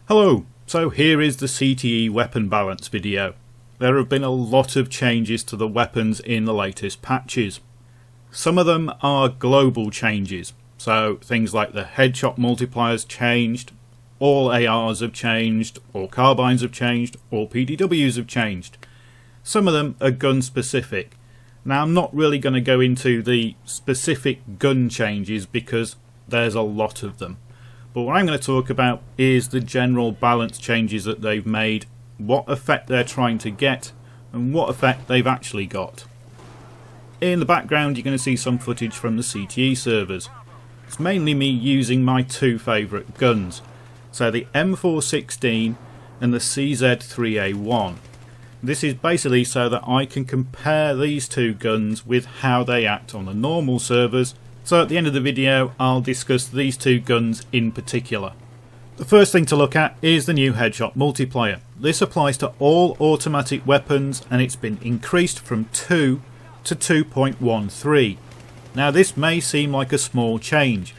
Hello, so here is the CTE weapon balance video. There have been a lot of changes to the weapons in the latest patches. Some of them are global changes, so things like the headshot multipliers changed, all ARs have changed, all carbines have changed, all PDWs have changed. Some of them are gun specific. Now I'm not really going to go into the specific gun changes because there's a lot of them. But what I'm going to talk about is the general balance changes that they've made, what effect they're trying to get, and what effect they've actually got. In the background you're going to see some footage from the CTE servers. It's mainly me using my two favourite guns, so the M416 and the CZ3A1. This is basically so that I can compare these two guns with how they act on the normal servers. So at the end of the video I'll discuss these two guns in particular. The first thing to look at is the new headshot multiplier. This applies to all automatic weapons and it's been increased from 2 to 2.13. Now this may seem like a small change,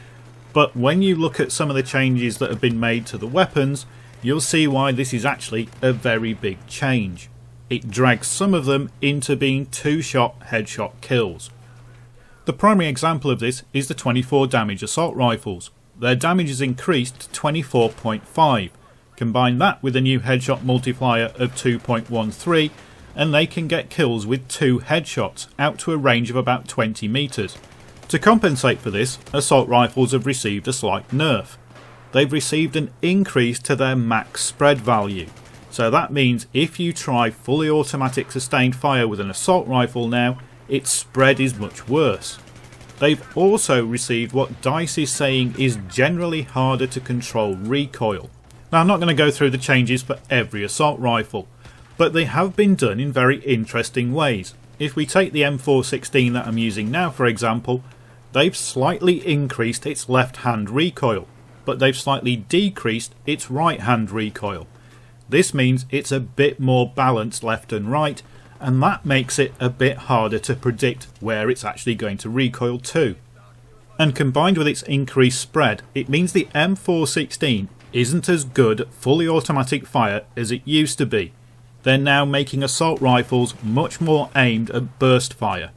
but when you look at some of the changes that have been made to the weapons, you'll see why this is actually a very big change. It drags some of them into being two-shot headshot kills. The primary example of this is the 24 damage assault rifles. Their damage is increased to 24.5. Combine that with a new headshot multiplier of 2.13 and they can get kills with 2 headshots out to a range of about 20 meters. To compensate for this, assault rifles have received a slight nerf. They've received an increase to their max spread value. So that means if you try fully automatic sustained fire with an assault rifle now, its spread is much worse. They've also received what DICE is saying is generally harder to control recoil. Now I'm not going to go through the changes for every assault rifle, but they have been done in very interesting ways. If we take the M416 that I'm using now for example, they've slightly increased its left hand recoil, but they've slightly decreased its right hand recoil. This means it's a bit more balanced left and right, and that makes it a bit harder to predict where it's actually going to recoil to. And combined with its increased spread, it means the M416 isn't as good at fully automatic fire as it used to be. They're now making assault rifles much more aimed at burst fire.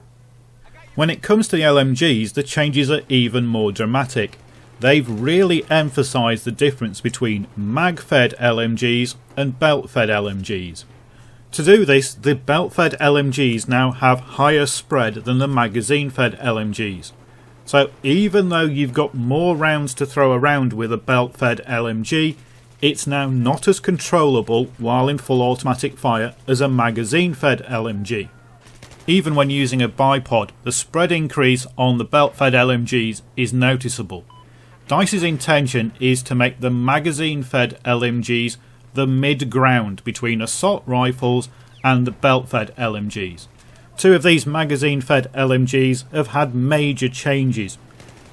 When it comes to the LMGs, the changes are even more dramatic. They've really emphasised the difference between mag-fed LMGs and belt-fed LMGs. To do this, the belt-fed LMGs now have higher spread than the magazine-fed LMGs. So even though you've got more rounds to throw around with a belt-fed LMG, it's now not as controllable while in full automatic fire as a magazine-fed LMG. Even when using a bipod, the spread increase on the belt-fed LMGs is noticeable. DICE's intention is to make the magazine-fed LMGs the mid-ground between assault rifles and the belt-fed LMGs. Two of these magazine-fed LMGs have had major changes.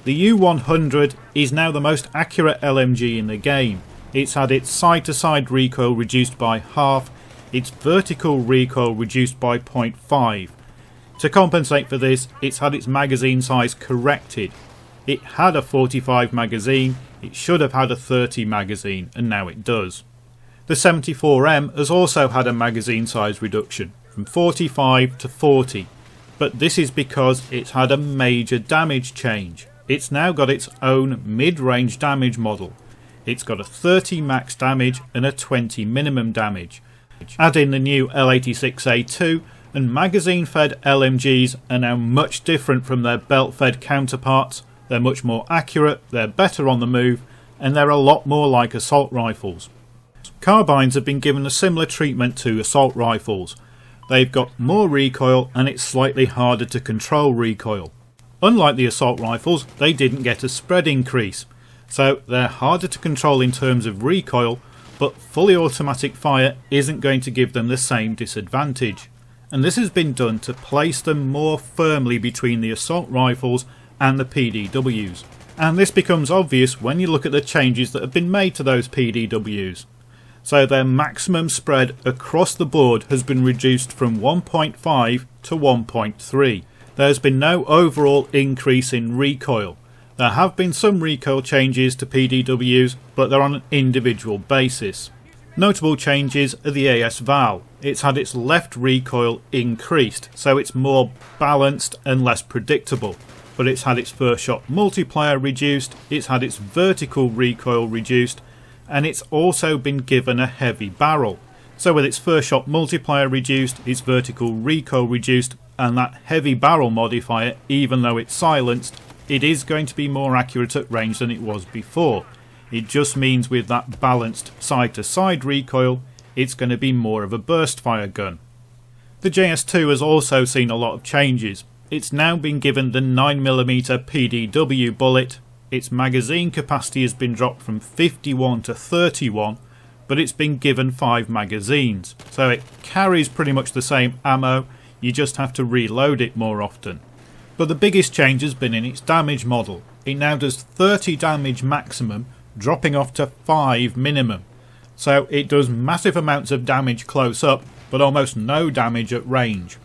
The U100 is now the most accurate LMG in the game. It's had its side-to-side recoil reduced by half, its vertical recoil reduced by 0.5. To compensate for this, it's had its magazine size corrected. It had a 45 magazine, it should have had a 30 magazine, and now it does. The 74M has also had a magazine size reduction from 45 to 40, but this is because it's had a major damage change. It's now got its own mid-range damage model. It's got a 30 max damage and a 20 minimum damage. Add in the new L86A2 and magazine-fed LMGs are now much different from their belt-fed counterparts. They're much more accurate, they're better on the move, and they're a lot more like assault rifles. Carbines have been given a similar treatment to assault rifles. They've got more recoil and it's slightly harder to control recoil. Unlike the assault rifles, they didn't get a spread increase, so they're harder to control in terms of recoil, but fully automatic fire isn't going to give them the same disadvantage. And this has been done to place them more firmly between the assault rifles and the PDWs. And this becomes obvious when you look at the changes that have been made to those PDWs. So their maximum spread across the board has been reduced from 1.5 to 1.3. There has been no overall increase in recoil, There have been some recoil changes to PDWs, but they're on an individual basis. Notable changes are the AS Val. It's had its left recoil increased, so it's more balanced and less predictable. But it's had its first shot multiplier reduced, it's had its vertical recoil reduced, and it's also been given a heavy barrel. So with its first shot multiplier reduced, its vertical recoil reduced, and that heavy barrel modifier, even though it's silenced, it is going to be more accurate at range than it was before. It just means with that balanced side to side recoil, it's going to be more of a burst fire gun. The JS2 has also seen a lot of changes. It's now been given the 9mm PDW bullet, its magazine capacity has been dropped from 51 to 31, but it's been given 5 magazines, so it carries pretty much the same ammo, you just have to reload it more often. But the biggest change has been in its damage model. It now does 30 damage maximum, dropping off to 5 minimum. So it does massive amounts of damage close up, but almost no damage at range.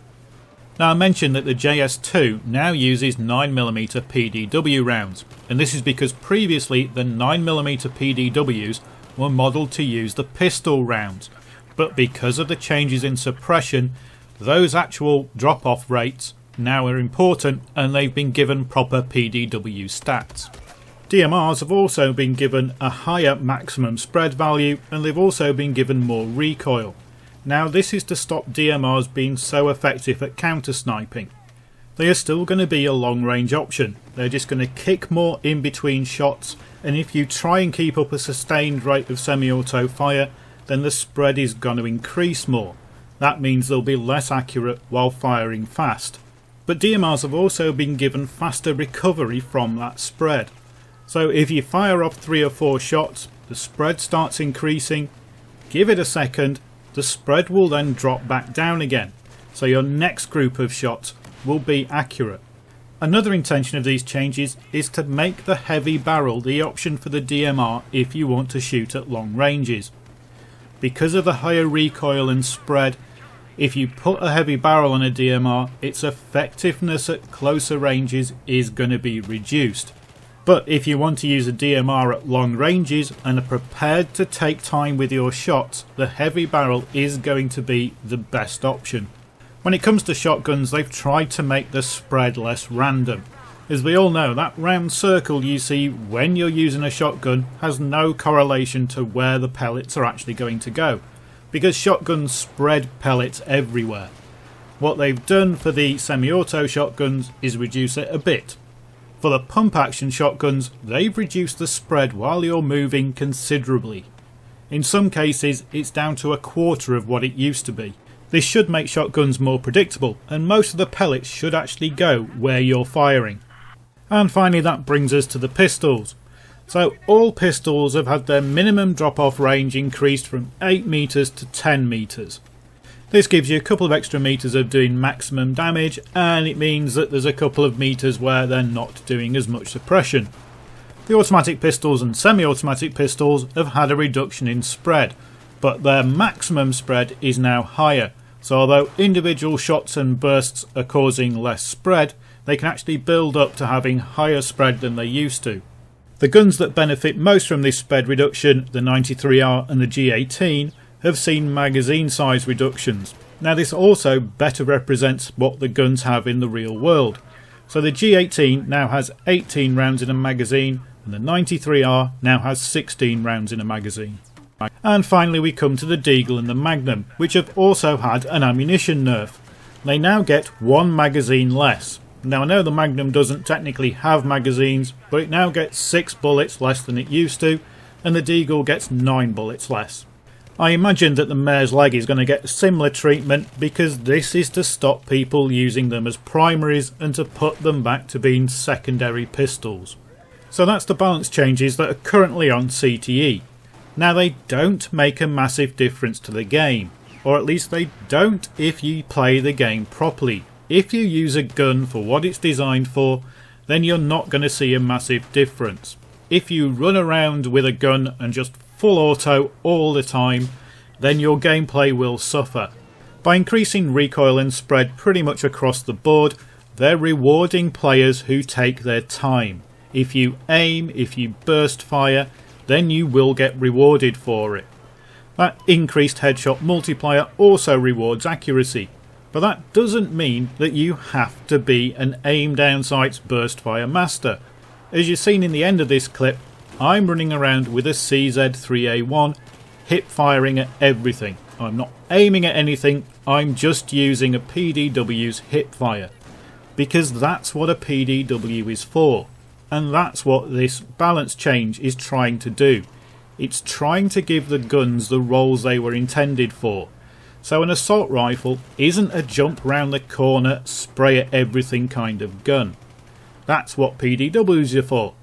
Now I mentioned that the JS2 now uses 9mm PDW rounds, and this is because previously the 9mm PDWs were modelled to use the pistol rounds, but because of the changes in suppression, those actual drop-off rates now are important and they've been given proper PDW stats. DMRs have also been given a higher maximum spread value, and they've also been given more recoil. Now this is to stop DMRs being so effective at counter sniping. They are still going to be a long range option, they're just going to kick more in between shots, and if you try and keep up a sustained rate of semi-auto fire, then the spread is going to increase more. That means they'll be less accurate while firing fast. But DMRs have also been given faster recovery from that spread. So if you fire off 3 or 4 shots, the spread starts increasing, give it a second, the spread will then drop back down again, so your next group of shots will be accurate. Another intention of these changes is to make the heavy barrel the option for the DMR if you want to shoot at long ranges. Because of the higher recoil and spread, if you put a heavy barrel on a DMR, its effectiveness at closer ranges is going to be reduced. But if you want to use a DMR at long ranges and are prepared to take time with your shots, the heavy barrel is going to be the best option. When it comes to shotguns, they've tried to make the spread less random. As we all know, that round circle you see when you're using a shotgun has no correlation to where the pellets are actually going to go, because shotguns spread pellets everywhere. What they've done for the semi-auto shotguns is reduce it a bit. For the pump action shotguns, they've reduced the spread while you're moving considerably. In some cases it's down to a quarter of what it used to be. This should make shotguns more predictable, and most of the pellets should actually go where you're firing. And finally that brings us to the pistols. So all pistols have had their minimum drop off range increased from 8 meters to 10 meters. This gives you a couple of extra meters of doing maximum damage, and it means that there's a couple of meters where they're not doing as much suppression. The automatic pistols and semi-automatic pistols have had a reduction in spread, but their maximum spread is now higher, so although individual shots and bursts are causing less spread, they can actually build up to having higher spread than they used to. The guns that benefit most from this spread reduction, the 93R and the G18, have seen magazine size reductions. Now this also better represents what the guns have in the real world. So the G18 now has 18 rounds in a magazine, and the 93R now has 16 rounds in a magazine. And finally we come to the Deagle and the Magnum, which have also had an ammunition nerf. They now get 1 magazine less. Now I know the Magnum doesn't technically have magazines, but it now gets 6 bullets less than it used to, and the Deagle gets 9 bullets less. I imagine that the Mare's Leg is going to get similar treatment because this is to stop people using them as primaries and to put them back to being secondary pistols. So that's the balance changes that are currently on CTE. Now they don't make a massive difference to the game, or at least they don't if you play the game properly. If you use a gun for what it's designed for, then you're not going to see a massive difference. If you run around with a gun and just full auto all the time, then your gameplay will suffer. By increasing recoil and spread pretty much across the board, they're rewarding players who take their time. If you aim, if you burst fire, then you will get rewarded for it. That increased headshot multiplier also rewards accuracy, but that doesn't mean that you have to be an aim down sights burst fire master. As you've seen in the end of this clip, I'm running around with a CZ3A1 hip firing at everything. I'm not aiming at anything, I'm just using a PDW's hip fire, because that's what a PDW is for, and that's what this balance change is trying to do. It's trying to give the guns the roles they were intended for. So an assault rifle isn't a jump round the corner, spray at everything kind of gun. That's what PDWs are for.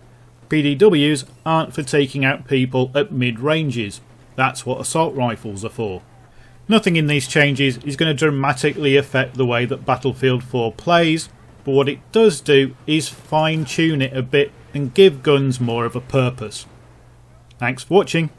PDWs aren't for taking out people at mid-ranges. That's what assault rifles are for. Nothing in these changes is going to dramatically affect the way that Battlefield 4 plays, but what it does do is fine tune it a bit and give guns more of a purpose. Thanks for watching.